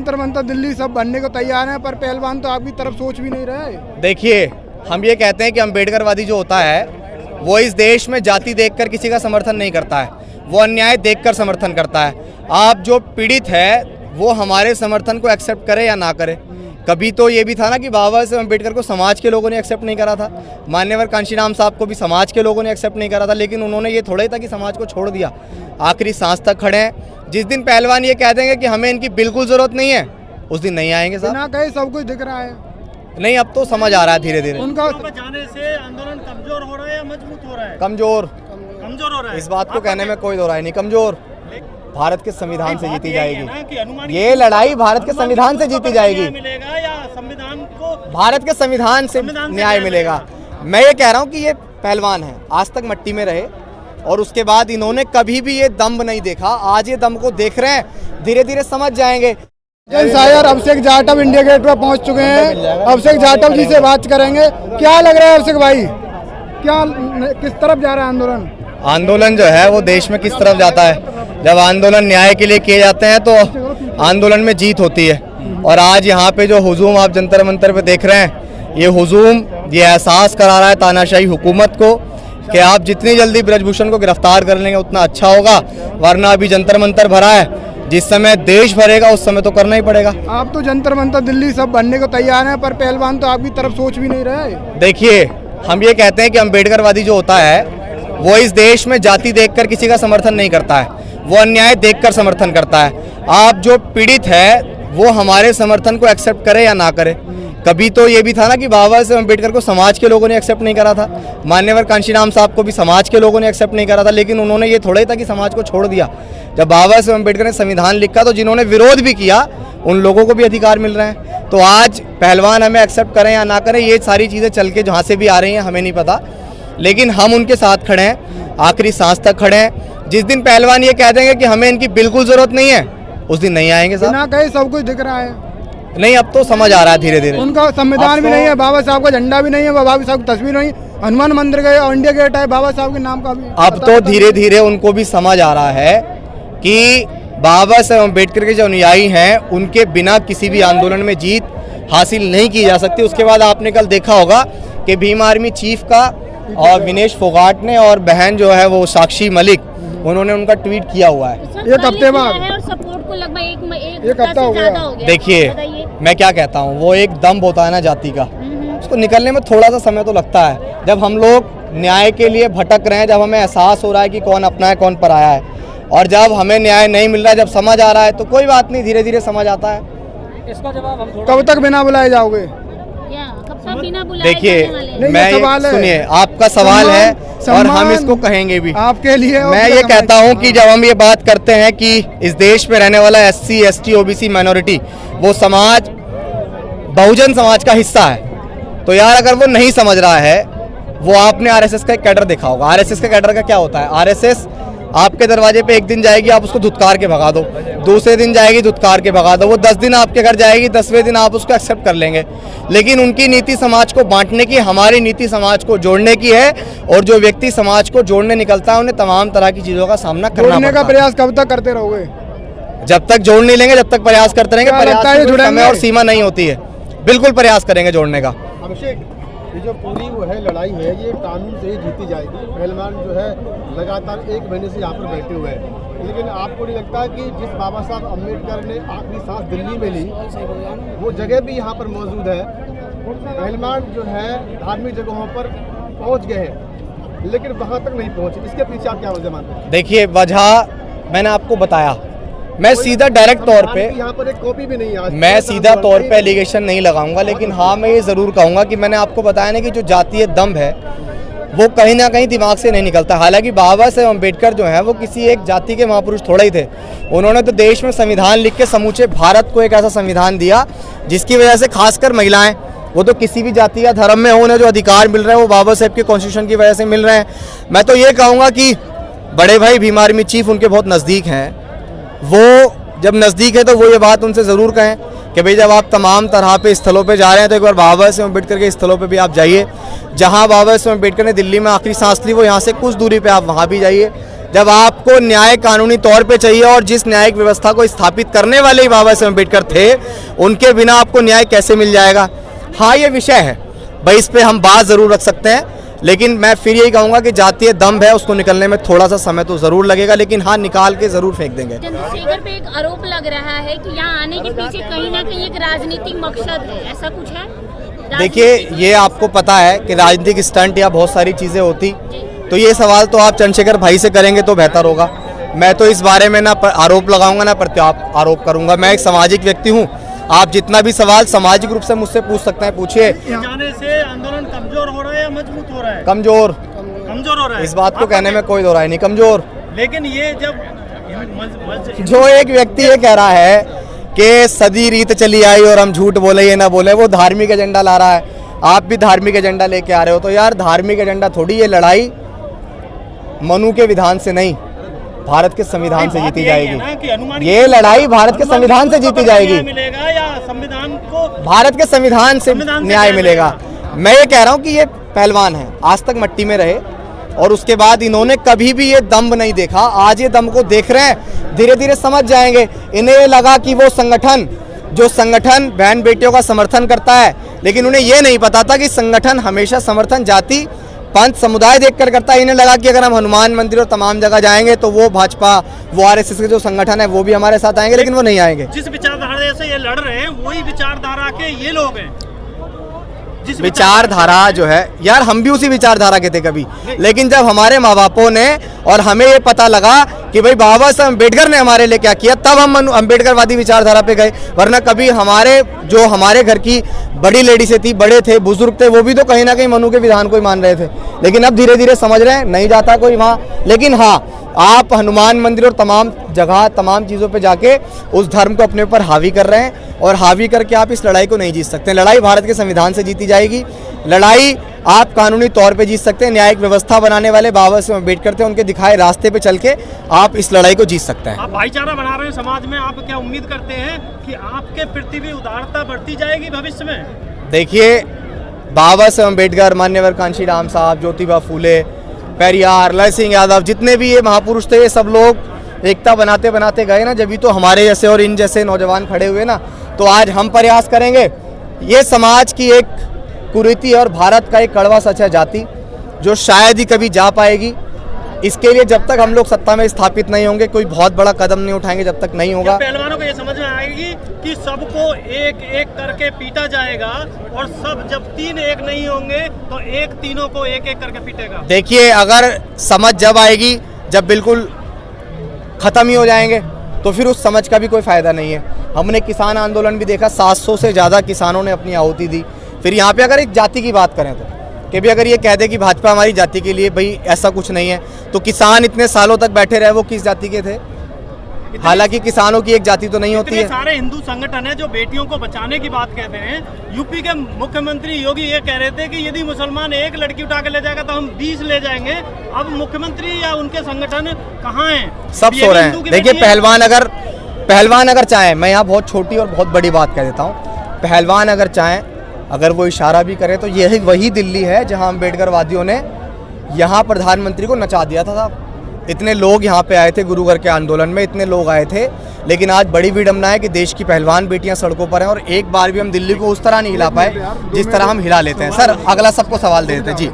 जंतर मंतर दिल्ली सब बनने को तैयार हैं, पर पहलवान तो आपकी तरफ सोच भी नहीं रहे। देखिए, हम ये कहते हैं कि अम्बेडकरवादी जो होता है वो इस देश में जाति देखकर किसी का समर्थन नहीं करता है, वो अन्याय देखकर समर्थन करता है। आप जो पीड़ित है वो हमारे समर्थन को एक्सेप्ट करे या ना करे। कभी तो ये भी था ना कि बाबा साहब अम्बेडकर को समाज के लोगों ने एक्सेप्ट नहीं करा था, मान्यवर कांशीराम साहब को भी समाज के लोगों ने एक्सेप्ट नहीं करा था, लेकिन उन्होंने ये थोड़ा ही था कि समाज को छोड़ दिया, आखिरी सांस तक खड़े हैं। जिस दिन पहलवान ये कह देंगे कि हमें इनकी बिल्कुल ज़रूरत नहीं है, उस दिन नहीं आएंगे साहब। बिना कहे सब कुछ दिख रहा है। नहीं, अब तो समझ आ रहा है धीरे धीरे। उनका जाने से आंदोलन कमजोर हो रहा है या मजबूत हो रहा है? कमजोर हो रहा है। इस बात को कहने में कोई दो राय नहीं। कमजोर भारत के संविधान से जीती जाएगी। ये ये लड़ाई भारत के संविधान से जीती जाएगी। मिलेगा या संविधान को? भारत के संविधान से न्याय मिलेगा। मैं ये कह रहा हूँ कि ये पहलवान है, आज तक मिट्टी में रहे और उसके बाद इन्होंने कभी भी ये दम्भ नहीं देखा। आज ये दम को देख रहे हैं, धीरे धीरे समझ जाएंगे। शायर अभिषेक जाटव इंडिया गेट पर पहुंच चुके हैं। अभिषेक जाटव जी से बात करेंगे। क्या लग रहा है अभिषेक भाई, क्या किस तरफ जा रहा है आंदोलन? आंदोलन जो है वो देश में किस तरफ जाता है? जब आंदोलन न्याय के लिए किए जाते हैं तो आंदोलन में जीत होती है। और आज यहाँ पे जो हुजूम आप जंतर मंतर पे देख रहे हैं, ये हुजूम ये एहसास करा रहा है तानाशाही हुकूमत को कि आप जितनी जल्दी ब्रजभूषण को गिरफ्तार कर लेंगे उतना अच्छा होगा, वरना अभी जंतर मंतर भरा है, जिस समय देश भरेगा उस समय तो करना ही पड़ेगा। आप तो जंतर मंतर दिल्ली सब बनने को तैयार हैं, पर पहलवान तो आपकी तरफ सोच भी नहीं रहे। देखिए, हम ये कहते हैं कि अम्बेडकरवादी जो होता है वो इस देश में जाति देखकर किसी का समर्थन नहीं करता है, वो अन्याय देखकर समर्थन करता है। आप जो पीड़ित है वो हमारे समर्थन को एक्सेप्ट करे या ना करे। कभी तो ये भी था ना कि बाबा साहब अम्बेडकर को समाज के लोगों ने एक्सेप्ट नहीं करा था, मान्यवर कांशीराम साहब को भी समाज के लोगों ने एक्सेप्ट नहीं करा था, लेकिन उन्होंने ये थोड़ा ही था कि समाज को छोड़ दिया। जब बाबा साहब अम्बेडकर ने संविधान लिखा तो जिन्होंने विरोध भी किया उन लोगों को भी अधिकार मिल रहे हैं। तो आज पहलवान हमें एक्सेप्ट करें या ना करें, ये सारी चीज़ें चल के जहाँ से भी आ रही हैं हमें नहीं पता, लेकिन हम उनके साथ खड़े हैं, आखिरी सांस तक खड़े हैं। जिस दिन पहलवान ये कह देंगे कि हमें इनकी बिल्कुल ज़रूरत नहीं है, उस दिन नहीं आएंगे साहब। बिना कहे सब कुछ दिख रहा है। नहीं, अब तो समझ आ रहा है धीरे धीरे। उनका संविधान भी नहीं है, बाबा साहब का झंडा भी नहीं है, बाबा साहब की तस्वीर नहीं, हनुमान मंदिर गए और इंडिया गेट है बाबा साहब के नाम का भी। अब तो धीरे धीरे उनको भी समझ आ रहा है कि बाबा साहब अम्बेडकर के जो अनुयायी हैं उनके बिना किसी भी आंदोलन में जीत हासिल नहीं की जा सकती। उसके बाद आपने कल देखा होगा कि भीम आर्मी चीफ का और विनेश फोगाट ने और बहन जो है वो साक्षी मलिक, उन्होंने उनका ट्वीट किया हुआ है एक हफ्ते बाद। और सपोर्ट को लगभग एक हफ्ता हो गया। देखिए, मैं क्या कहता हूँ, वो एक दम्भ होता है ना जाति का, उसको निकलने में थोड़ा सा समय तो लगता है। जब हम लोग न्याय के लिए भटक रहे हैं, जब हमें एहसास हो रहा है कि कौन अपना है कौन पराया है, और जब हमें न्याय नहीं मिल रहा है, जब समझ आ रहा है, तो कोई बात नहीं, धीरे धीरे समझ आता है। इसका जवाब हम कब तक बिना बुलाए जाओगे? देखिए, मैं सुनिए, आपका सवाल है और हम इसको कहेंगे भी आपके लिए। मैं ये कहता हूँ कि जब हम ये बात करते हैं कि इस देश में रहने वाला SC ST OBC माइनॉरिटी वो समाज बहुजन समाज का हिस्सा है, तो यार अगर वो नहीं समझ रहा है, वो आपने RSS का एक कैडर देखा होगा। RSS का कैडर का क्या होता है? RSS आपके दरवाजे पे एक दिन जाएगी, आप उसको धुतकार के भगा दो, दूसरे दिन जाएगी धुतकार के भगा दो, वो 10 दिन आपके घर जाएगी, 10वें दिन आप उसको एक्सेप्ट कर लेंगे। लेकिन उनकी नीति समाज को बांटने की, हमारी नीति समाज को जोड़ने की है, और जो व्यक्ति समाज को जोड़ने निकलता है उन्हें तमाम तरह की चीज़ों का सामना करना पड़ता है। जोड़ने का प्रयास कब तक करते रहोगे? जब तक जोड़ नहीं लेंगे, जब तक प्रयास करते रहेंगे। प्रयास की समय और सीमा नहीं होती है, बिल्कुल प्रयास करेंगे जोड़ने का। अभिषेक, ये जो पूरी वो है लड़ाई है, ये कानून से ही जीती जाएगी। पहलवान जो है लगातार 1 महीने से यहाँ पर बैठे हुए हैं, लेकिन आपको नहीं लगता कि जिस बाबा साहब अम्बेडकर ने आखिरी सांस दिल्ली में ली, वो जगह भी यहाँ पर मौजूद है? पहलवान जो है धार्मिक जगहों पर पहुँच गए हैं, लेकिन वहाँ तक नहीं पहुँचे, इसके पीछे आप क्या वजह मानते हैं? देखिए, वजह मैंने आपको बताया। मैं सीधा डायरेक्ट तौर पे, यहाँ पर एक कॉपी भी नहीं है, मैं सीधा तौर पे एलिगेशन नहीं लगाऊंगा, लेकिन हाँ मैं ये ज़रूर कहूँगा कि मैंने आपको बताया ना कि जो जातीय दम्भ है वो कहीं ना कहीं दिमाग से नहीं निकलता। हालांकि बाबा साहब अम्बेडकर जो हैं वो किसी एक जाति के महापुरुष थोड़ा ही थे, उन्होंने तो देश में संविधान लिख के समूचे भारत को एक ऐसा संविधान दिया जिसकी वजह से खासकर महिलाएँ, वो तो किसी भी जाति या धर्म में हो, उन्हें जो अधिकार मिल रहे हैं वो बाबा साहब के कॉन्स्टिट्यूशन की वजह से मिल रहे हैं। मैं तो ये कहूँगा कि बड़े भाई भीम आर्मी चीफ उनके बहुत नज़दीक हैं, वो जब नज़दीक है तो वो ये बात उनसे ज़रूर कहें कि भाई जब आप तमाम तरह पे स्थलों पे जा रहे हैं तो एक बार बाबा साहब अम्बेडकर के स्थलों पे भी आप जाइए। जहाँ बाबा साहब अम्बेडकर ने दिल्ली में आखिरी सांस ली, वो यहाँ से कुछ दूरी पे आप वहाँ भी जाइए। जब आपको न्याय कानूनी तौर पे चाहिए और जिस न्यायिक व्यवस्था को स्थापित करने वाले ही बाबा साहेब अम्बेडकर थे, उनके बिना आपको न्याय कैसे मिल जाएगा। हाँ, ये विषय है भाई, इस पे हम बात ज़रूर रख सकते हैं, लेकिन मैं फिर यही कहूँगा कि जातीय दंभ है, उसको निकलने में थोड़ा सा समय तो ज़रूर लगेगा, लेकिन हाँ, निकाल के ज़रूर फेंक देंगे। चंद्रशेखर पे एक आरोप लग रहा है कि यहाँ आने के पीछे कहीं ना कहीं एक राजनीतिक मकसद है, ऐसा कुछ है? देखिए, ये आपको पता है कि राजनीतिक स्टंट या बहुत सारी चीज़ें होती, तो ये सवाल तो आप चंद्रशेखर भाई से करेंगे तो बेहतर होगा। मैं तो इस बारे में ना आरोप लगाऊंगा ना प्रत्यारोप करूंगा। मैं एक सामाजिक व्यक्ति हूँ, आप जितना भी सवाल सामाजिक रूप से मुझसे पूछ सकते हैं, पूछिए। जाने से आंदोलन कमजोर हो रहा है या मजबूत हो रहा है? कमजोर हो रहा है, इस बात को कहने में कोई दो राय नहीं, कमजोर। लेकिन ये जब जो एक व्यक्ति ये कह रहा है कि सदी रीत चली आई और हम झूठ बोले ये ना बोले, वो धार्मिक एजेंडा ला रहा है। आप भी धार्मिक एजेंडा लेके आ रहे हो, तो यार धार्मिक एजेंडा थोड़ी, ये लड़ाई मनु के विधान से नहीं, भारत के संविधान से जीती जाएगी। ये लड़ाई भारत के संविधान से जीती जाएगी, मिलेगा या संविधान को, भारत के संविधान से न्याय मिलेगा। मैं ये कह रहा हूँ कि ये पहलवान है, आज तक मट्टी में रहे और उसके बाद इन्होंने कभी भी ये दम्भ नहीं देखा। आज ये दम्भ को देख रहे हैं, धीरे धीरे समझ जाएंगे। इन्हें लगा कि वो संगठन, जो संगठन बहन बेटियों का समर्थन करता है, लेकिन उन्हें ये नहीं पता था कि संगठन हमेशा समर्थन जाति पंथ समुदाय देखकर करता है। इन्हें लगा कि अगर हम हनुमान मंदिर और तमाम जगह जाएंगे तो वो भाजपा, वो आरएसएस के जो संगठन है वो भी हमारे साथ आएंगे, लेकिन वो नहीं आएंगे। जिस विचारधारा से ये लड़ रहे हैं वही विचारधारा के ये लोग हैं। जिस विचारधारा जो है यार, हम भी उसी विचारधारा के थे कभी, लेकिन जब हमारे माँ बापों ने और हमें ये पता लगा कि भाई बाबा साहब अम्बेडकर ने हमारे लिए क्या किया, तब हम अम्बेडकरवादी विचारधारा पे गए। वरना कभी हमारे घर की बड़ी लेडीज़ें थी, बड़े थे, बुजुर्ग थे, वो भी तो कहीं ना कहीं मनु के विधान को ही मान रहे थे। लेकिन अब धीरे धीरे समझ रहे हैं, नहीं जाता कोई वहाँ। लेकिन हाँ, आप हनुमान मंदिर और तमाम जगह तमाम चीज़ों पे जाके उस धर्म को अपने ऊपर हावी कर रहे हैं, और हावी करके आप इस लड़ाई को नहीं जीत सकते। लड़ाई भारत के संविधान से जीती जाएगी, लड़ाई आप कानूनी तौर पे जीत सकते हैं। न्यायिक व्यवस्था बनाने वाले बाबा साहब अम्बेडकर थे, उनके दिखाए रास्ते पे चल के आप इस लड़ाई को जीत सकते हैं। आप भाईचारा बना रहे हैं समाज में, आप क्या उम्मीद करते हैं कि आपके प्रति भी उदारता बढ़ती जाएगी भविष्य में? देखिए, बाबा साहब अम्बेडकर, मान्यवर कांशीराम साहब, ज्योतिबा फूले, पेरियार, लय सिंह यादव, जितने भी ये महापुरुष थे, ये सब लोग एकता बनाते बनाते गए ना, जब भी तो हमारे जैसे और इन जैसे नौजवान खड़े हुए ना, तो आज हम प्रयास करेंगे। ये समाज की एक कुरीति और भारत का एक कड़वा सच है जाति, जो शायद ही कभी जा पाएगी। इसके लिए जब तक हम लोग सत्ता में स्थापित नहीं होंगे, कोई बहुत बड़ा कदम नहीं उठाएंगे जब तक नहीं होगा। पहलवानों को ये समझ में आएगी कि सबको एक एक करके पीटा जाएगा, और सब जब तीन एक नहीं होंगे तो एक तीनों को एक एक करके पीटेगा। देखिए, अगर समझ जब आएगी, जब बिल्कुल खत्म ही हो जाएंगे, तो फिर उस समझ का भी कोई फायदा नहीं है। हमने किसान आंदोलन भी देखा, 700 से ज़्यादा किसानों ने अपनी आहुति दी। फिर यहाँ पे अगर एक जाति की बात करें तो कि भी अगर ये कह दे कि भाजपा हमारी जाति के लिए, भाई ऐसा कुछ नहीं है, तो किसान इतने सालों तक बैठे रहे, वो किस जाति के थे? हालांकि किसानों की एक जाति तो नहीं होती है। सारे हिंदू संगठन है जो बेटियों को बचाने की बात कहते हैं। यूपी के मुख्यमंत्री योगी ये कह रहे थे कि यदि मुसलमान एक लड़की उठा के ले जाएगा तो हम 20 ले जाएंगे। अब मुख्यमंत्री या उनके संगठन कहाँ हैं? सब सो रहे हैं। देखिए, पहलवान अगर चाहें, मैं यहाँ बहुत छोटी और बहुत बड़ी बात कह देता हूँ, पहलवान अगर चाहें, अगर वो इशारा भी करे, तो यही वही दिल्ली है जहाँ अम्बेडकरवादियों ने यहाँ प्रधानमंत्री को नचा दिया था। इतने लोग यहाँ पे आए थे गुरुगर के आंदोलन में, इतने लोग आए थे, लेकिन आज बड़ी विडम्बना है कि देश की पहलवान बेटियां सड़कों पर हैं, और एक बार भी हम दिल्ली को उस तरह नहीं हिला पाए जिस तरह हम हिला लेते हैं। सर, अगला सबको सवाल दे देते हैं जी।